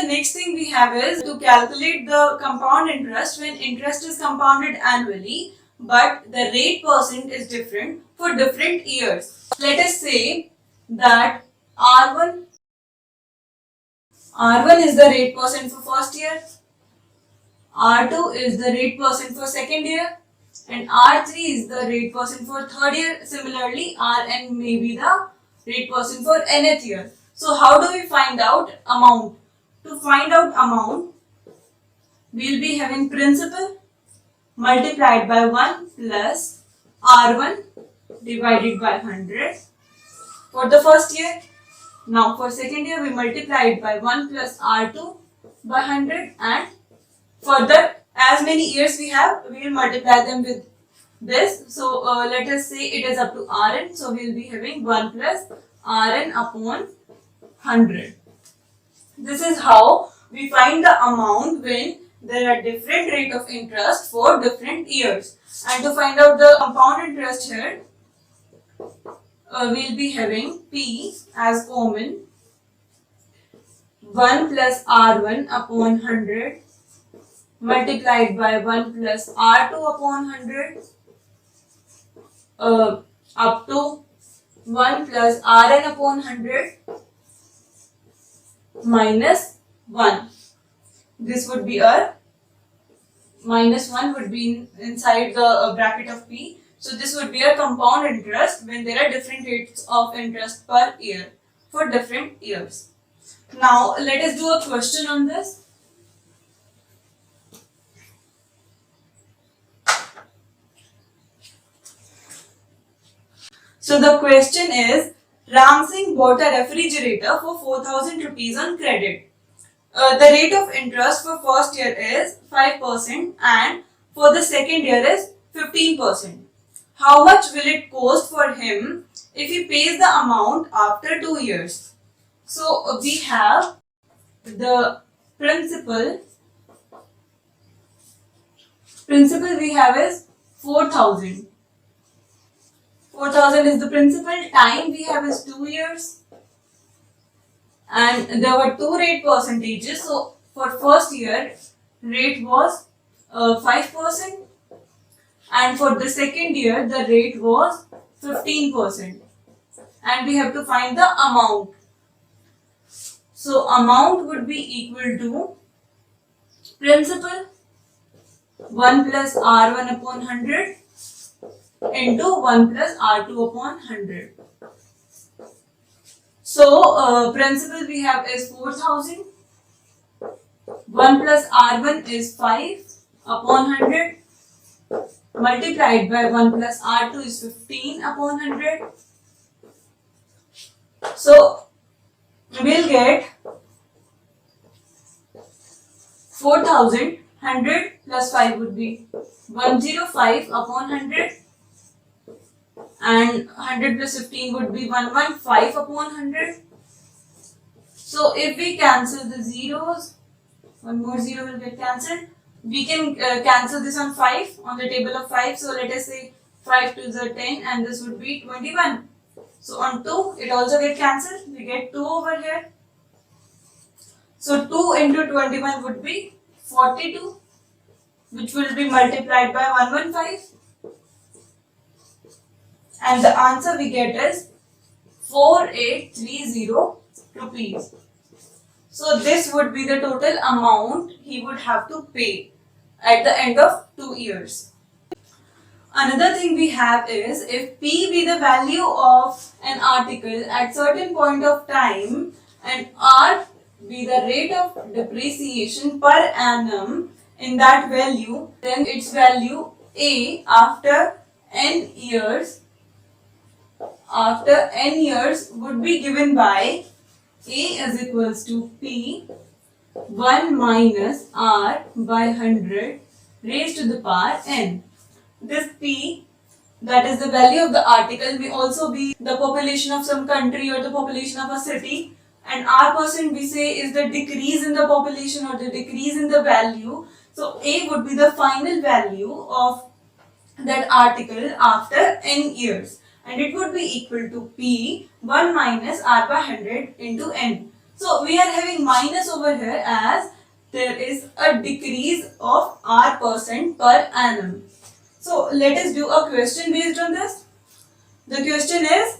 next thing we have is to calculate the compound interest when interest is compounded annually, but the rate percent is different for different years. Let us say that R1 is the rate percent for first year, R2 is the rate percent for second year, and R3 is the rate percent for third year. Similarly, Rn may be the rate percent for nth year. So how do we find out amount? To find out amount, we will be having principal multiplied by 1 plus R1 divided by 100 for the first year. Now for second year, we multiply it by 1 plus R2 by 100, and further as many years we have, we will multiply them with this. So let us say it is up to Rn. So we will be having 1 plus Rn upon 100. This is how we find the amount when there are different rate of interest for different years. And to find out the compound interest here, we will be having P as common, 1 plus R1 upon 100 multiplied by 1 plus R2 upon 100 up to 1 plus Rn upon 100 minus 1. This would be a minus 1 would be inside the bracket of P. So this would be a compound interest when there are different rates of interest per year for different years. Now let us do a question on this. So the question is, Ram Singh bought a refrigerator for 4,000 rupees on credit. The rate of interest for first year is 5% and for the second year is 15%. How much will it cost for him if he pays the amount after 2 years? So we have the principal we have is 4,000. 4,000 is the principal. Time we have is 2 years. And there were two rate percentages. So for first year, rate was 5%. And for the second year, the rate was 15%. And we have to find the amount. So amount would be equal to principal 1 plus R1 upon 100 into 1 plus R2 upon 100. So principal we have is 4,000. 1 plus R1 is 5 upon 100 multiplied by 1 plus R2 is 15 upon 100. So we'll get 4,000. 100 plus 5 would be 105 upon 100, and 100 plus 15 would be 115 upon 100. So if we cancel the zeros, one more zero will get cancelled. We can cancel this on 5, on the table of 5. So let us say 5 to the 10 and this would be 21. So on 2 it also get cancelled. We get 2 over here. So 2 into 21 would be 42, which will be multiplied by 115. And the answer we get is 4830 rupees. So this would be the total amount he would have to pay at the end of 2 years. Another thing we have is, if P be the value of an article at certain point of time and R be the rate of depreciation per annum in that value, then its value A after n years would be given by A is equals to P 1 minus R by 100 raised to the power n. This P, that is the value of the article, may also be the population of some country or the population of a city, and R% we say is the decrease in the population or the decrease in the value. So A would be the final value of that article after n years, and it would be equal to P 1 minus R by 100 into n. So we are having minus over here as there is a decrease of R% per annum. So let us do a question based on this. The question is,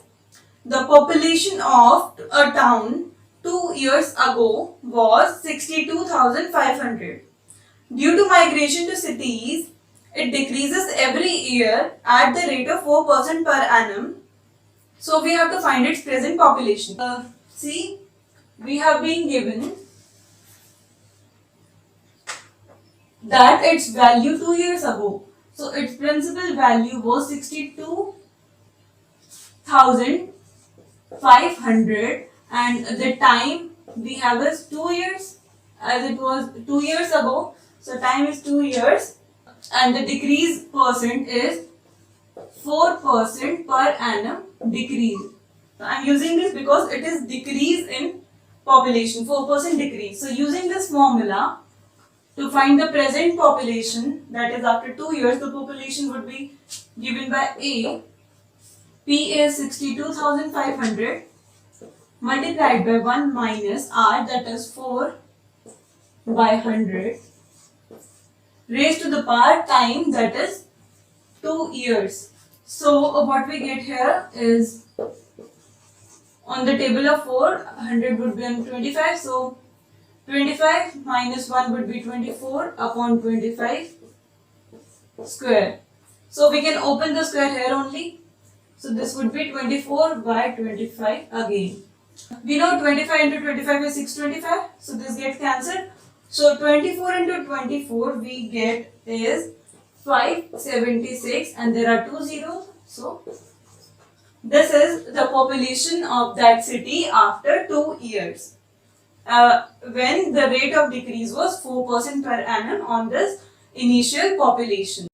the population of a town 2 years ago was 62,500. Due to migration to cities, it decreases every year at the rate of 4% per annum. So we have to find its present population. See, we have been given that its value 2 years ago. So its principal value was 62,500 and the time we have is 2 years, as it was 2 years ago. So time is 2 years and the decrease percent is 4% per annum decrease. So I am using this because it is decrease in population, 4% decrease. So using this formula to find the present population, that is after 2 years, the population would be given by A. P is 62,500 multiplied by 1 minus R, that is 4 by 100 raised to the power time, that is 2 years. So what we get here is, on the table of 4, 100 would be on 25. So 25 minus 1 would be 24 upon 25 square. So we can open the square here only. So this would be 24 by 25 again. We know 25 into 25 is 625. So this gets cancelled. So 24 into 24 we get is 576 and there are 2 zeros. So this is the population of that city after 2 years. When the rate of decrease was 4% per annum on this initial population.